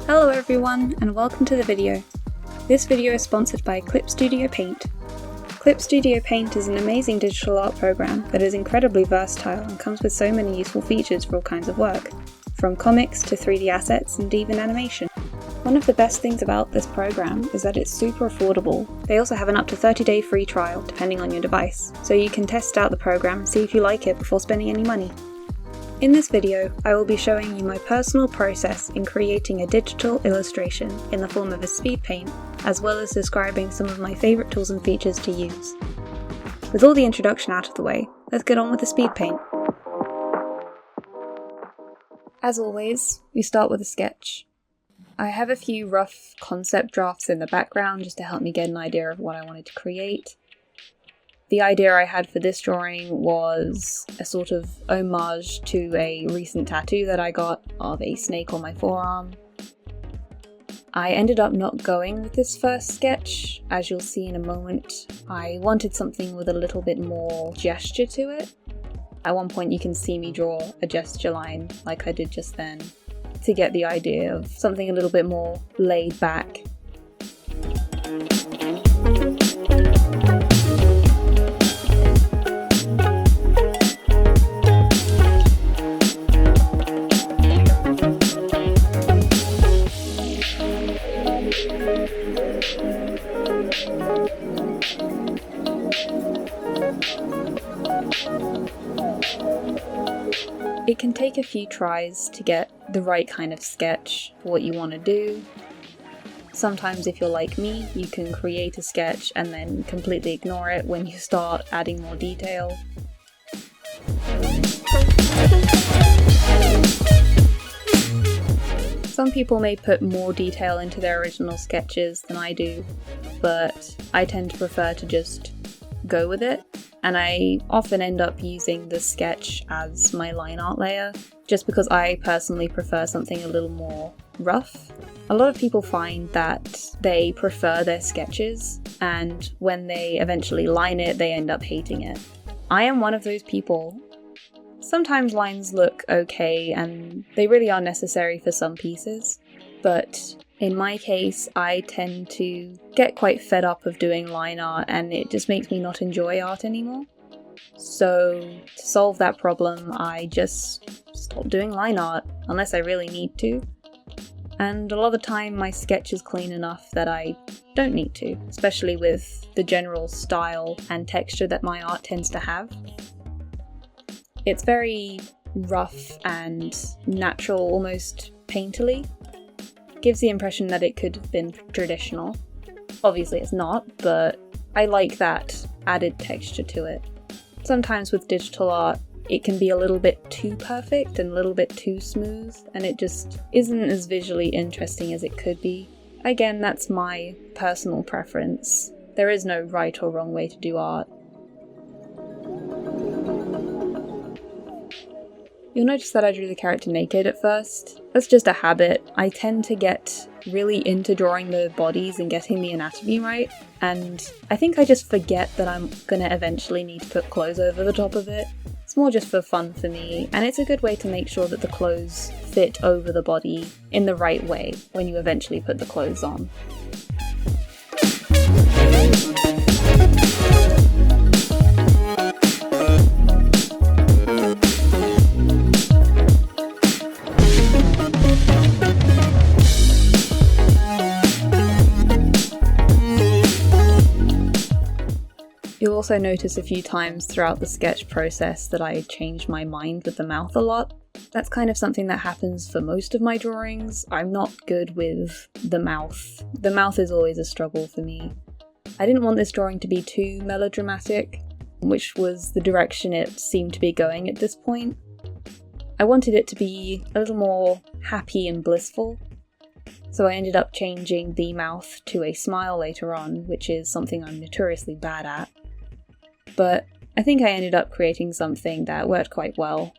Hello everyone, and welcome to the video. This video is sponsored by Clip Studio Paint. Clip Studio Paint is an amazing digital art program that is incredibly versatile and comes with so many useful features for all kinds of work, from comics to 3D assets and even animation. One of the best things about this program is that it's super affordable. They also have an up to 30-day free trial depending on your device, so you can test out the program and see if you like it before spending any money. In this video, I will be showing you my personal process in creating a digital illustration in the form of a Speedpaint, as well as describing some of my favourite tools and features to use. With all the introduction out of the way, let's get on with the Speedpaint. As always, we start with a sketch. I have a few rough concept drafts in the background just to help me get an idea of what I wanted to create. The idea I had for this drawing was a sort of homage to a recent tattoo that I got of a snake on my forearm. I ended up not going with this first sketch, as you'll see in a moment. I wanted something with a little bit more gesture to it. At one point you can see me draw a gesture line like I did just then, to get the idea of something a little bit more laid back. It can take a few tries to get the right kind of sketch for what you want to do. Sometimes if you're like me, you can create a sketch and then completely ignore it when you start adding more detail. Some people may put more detail into their original sketches than I do, but I tend to prefer to just go with it. And I often end up using the sketch as my line art layer, just because I personally prefer something a little more rough. A lot of people find that they prefer their sketches, and when they eventually line it, they end up hating it. I am one of those people. Sometimes lines look okay, and they really are necessary for some pieces, but in my case, I tend to get quite fed up of doing line art and it just makes me not enjoy art anymore. So to solve that problem, I just stop doing line art unless I really need to. And a lot of the time my sketch is clean enough that I don't need to, especially with the general style and texture that my art tends to have. It's very rough and natural, almost painterly. Gives the impression that it could have been traditional. Obviously it's not, but I like that added texture to it. Sometimes with digital art, it can be a little bit too perfect and a little bit too smooth, and it just isn't as visually interesting as it could be. Again, that's my personal preference. There is no right or wrong way to do art. You'll notice that I drew the character naked at first. That's just a habit. I tend to get really into drawing the bodies and getting the anatomy right, and I think I just forget that I'm gonna eventually need to put clothes over the top of it. It's more just for fun for me, and it's a good way to make sure that the clothes fit over the body in the right way when you eventually put the clothes on. You'll also notice a few times throughout the sketch process that I changed my mind with the mouth a lot. That's kind of something that happens for most of my drawings. I'm not good with the mouth. The mouth is always a struggle for me. I didn't want this drawing to be too melodramatic, which was the direction it seemed to be going at this point. I wanted it to be a little more happy and blissful, so I ended up changing the mouth to a smile later on, which is something I'm notoriously bad at. But I think I ended up creating something that worked quite well.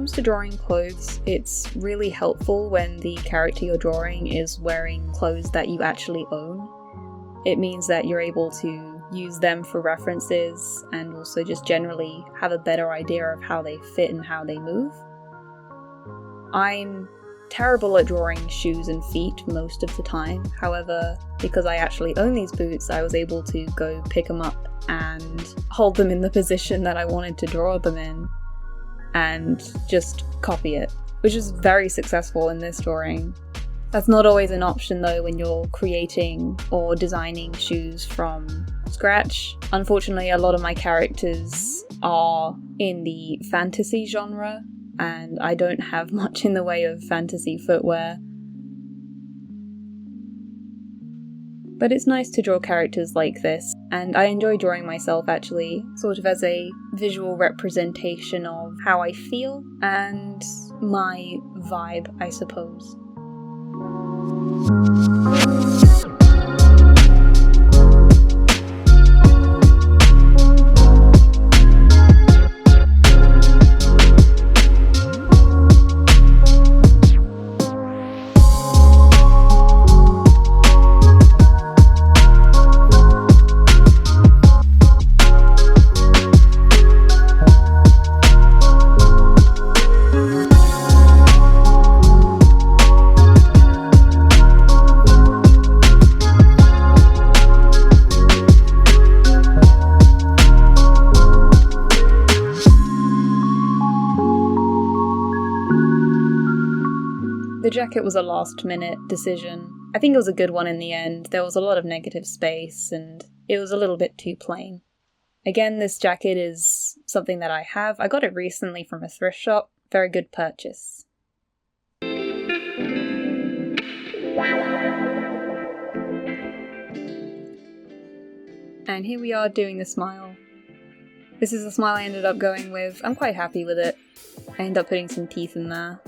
comes to drawing clothes, it's really helpful when the character you're drawing is wearing clothes that you actually own. It means that you're able to use them for references and also just generally have a better idea of how they fit and how they move. I'm terrible at drawing shoes and feet most of the time. However, because I actually own these boots, I was able to go pick them up and hold them in the position that I wanted to draw them in and just copy it, which is very successful in this drawing. That's not always an option though when you're creating or designing shoes from scratch. Unfortunately, a lot of my characters are in the fantasy genre, and I don't have much in the way of fantasy footwear. But it's nice to draw characters like this, and I enjoy drawing myself actually, sort of as a visual representation of how I feel and my vibe, I suppose. The jacket was a last-minute decision. I think it was a good one in the end. There was a lot of negative space, and it was a little bit too plain. Again, this jacket is something that I have. I got it recently from a thrift shop. Very good purchase. And here we are doing the smile. This is the smile I ended up going with. I'm quite happy with it. I ended up putting some teeth in there.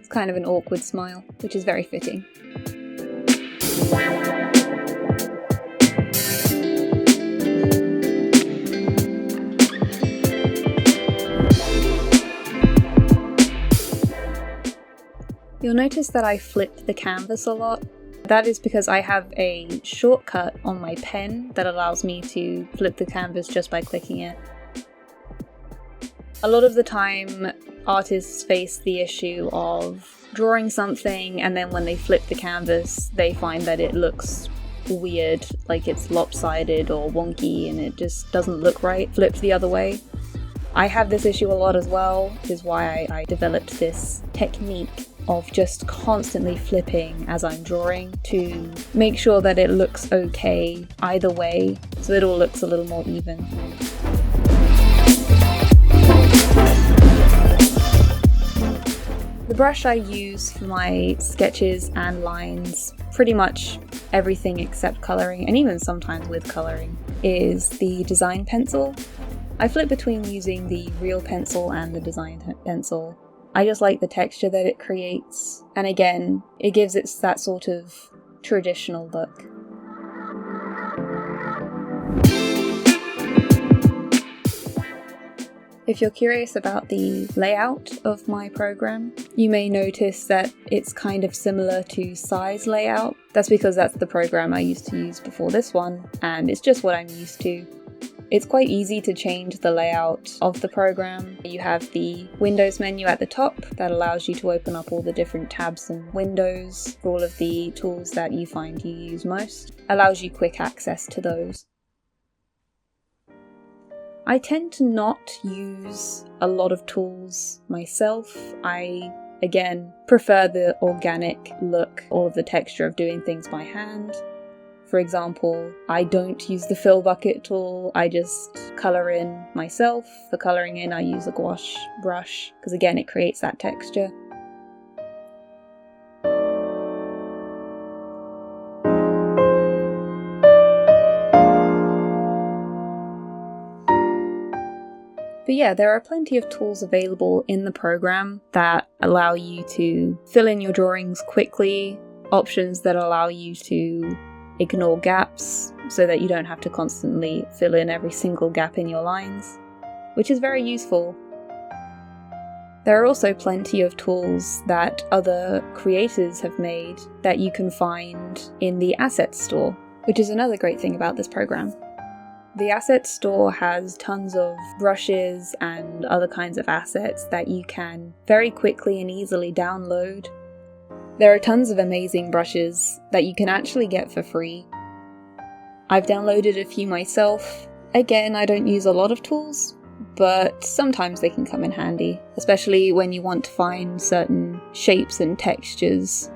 Kind of an awkward smile, which is very fitting. You'll notice that I flipped the canvas a lot. That is because I have a shortcut on my pen that allows me to flip the canvas just by clicking it. A lot of the time, artists face the issue of drawing something and then when they flip the canvas, they find that it looks weird, like it's lopsided or wonky and it just doesn't look right flipped the other way. I have this issue a lot as well, which is why I developed this technique of just constantly flipping as I'm drawing to make sure that it looks okay either way, so it all looks a little more even. The brush I use for my sketches and lines, pretty much everything except colouring, and even sometimes with colouring, is the design pencil. I flip between using the real pencil and the design pencil. I just like the texture that it creates, and again, it gives it that sort of traditional look. If you're curious about the layout of my program, you may notice that it's kind of similar to Size layout. That's because that's the program I used to use before this one, and it's just what I'm used to. It's quite easy to change the layout of the program. You have the Windows menu at the top that allows you to open up all the different tabs and windows for all of the tools that you find you use most. Allows you quick access to those. I tend to not use a lot of tools myself. I, again, prefer the organic look, all of the texture of doing things by hand. For example, I don't use the fill bucket tool, I just colour in myself. For colouring in, I use a gouache brush, because again, it creates that texture. But yeah, there are plenty of tools available in the program that allow you to fill in your drawings quickly, options that allow you to ignore gaps so that you don't have to constantly fill in every single gap in your lines, which is very useful. There are also plenty of tools that other creators have made that you can find in the Assets store, which is another great thing about this program. The Assets store has tons of brushes and other kinds of assets that you can very quickly and easily download. There are tons of amazing brushes that you can actually get for free. I've downloaded a few myself. Again, I don't use a lot of tools, but sometimes they can come in handy, especially when you want to find certain shapes and textures.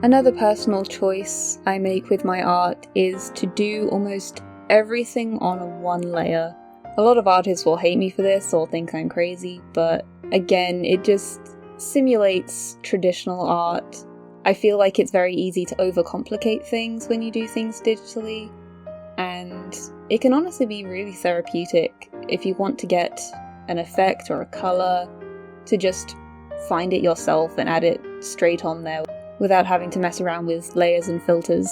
Another personal choice I make with my art is to do almost everything on one layer. A lot of artists will hate me for this or think I'm crazy, but again, it just simulates traditional art. I feel like it's very easy to overcomplicate things when you do things digitally, and it can honestly be really therapeutic if you want to get an effect or a colour, to just find it yourself and add it straight on there without having to mess around with layers and filters.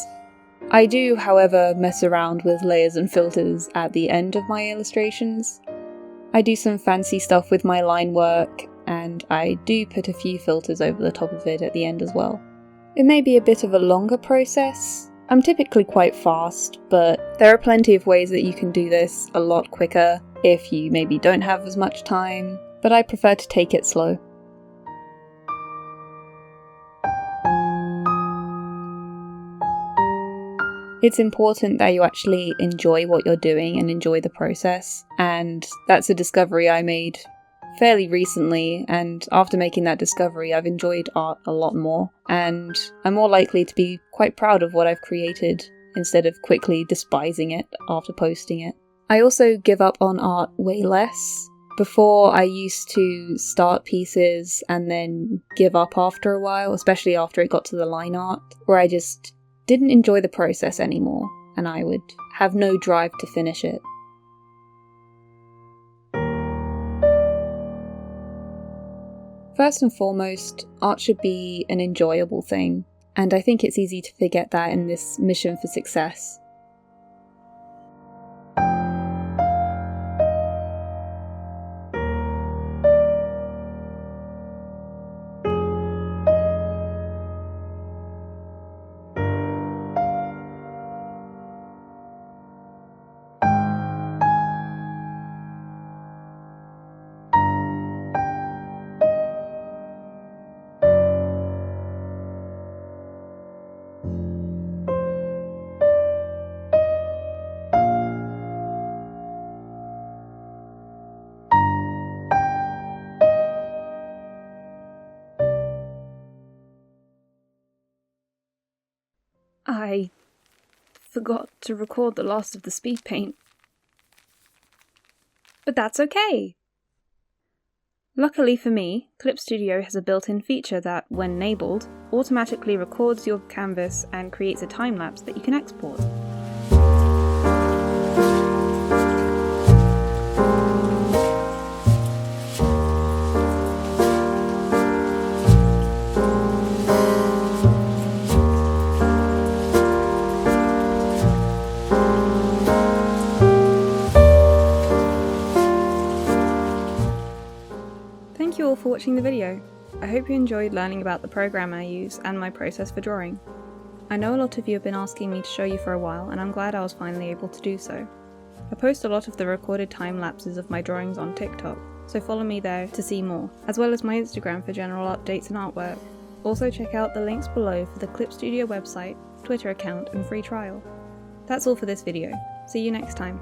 I do, however, mess around with layers and filters at the end of my illustrations. I do some fancy stuff with my line work, and I do put a few filters over the top of it at the end as well. It may be a bit of a longer process. I'm typically quite fast, but there are plenty of ways that you can do this a lot quicker if you maybe don't have as much time, but I prefer to take it slow. It's important that you actually enjoy what you're doing and enjoy the process, and that's a discovery I made fairly recently, and after making that discovery I've enjoyed art a lot more, and I'm more likely to be quite proud of what I've created instead of quickly despising it after posting it. I also give up on art way less. Before, I used to start pieces and then give up after a while, especially after it got to the line art, where I just didn't enjoy the process anymore, and I would have no drive to finish it. First and foremost, art should be an enjoyable thing, and I think it's easy to forget that in this mission for success. I forgot to record the last of the Speedpaint. But that's okay! Luckily for me, Clip Studio has a built-in feature that, when enabled, automatically records your canvas and creates a time-lapse that you can export. Thank you all for watching the video. I hope you enjoyed learning about the program I use and my process for drawing. I know a lot of you have been asking me to show you for a while, and I'm glad I was finally able to do so. I post a lot of the recorded time lapses of my drawings on TikTok, so follow me there to see more, as well as my Instagram for general updates and artwork. Also check out the links below for the Clip Studio website, Twitter account and free trial. That's all for this video. See you next time.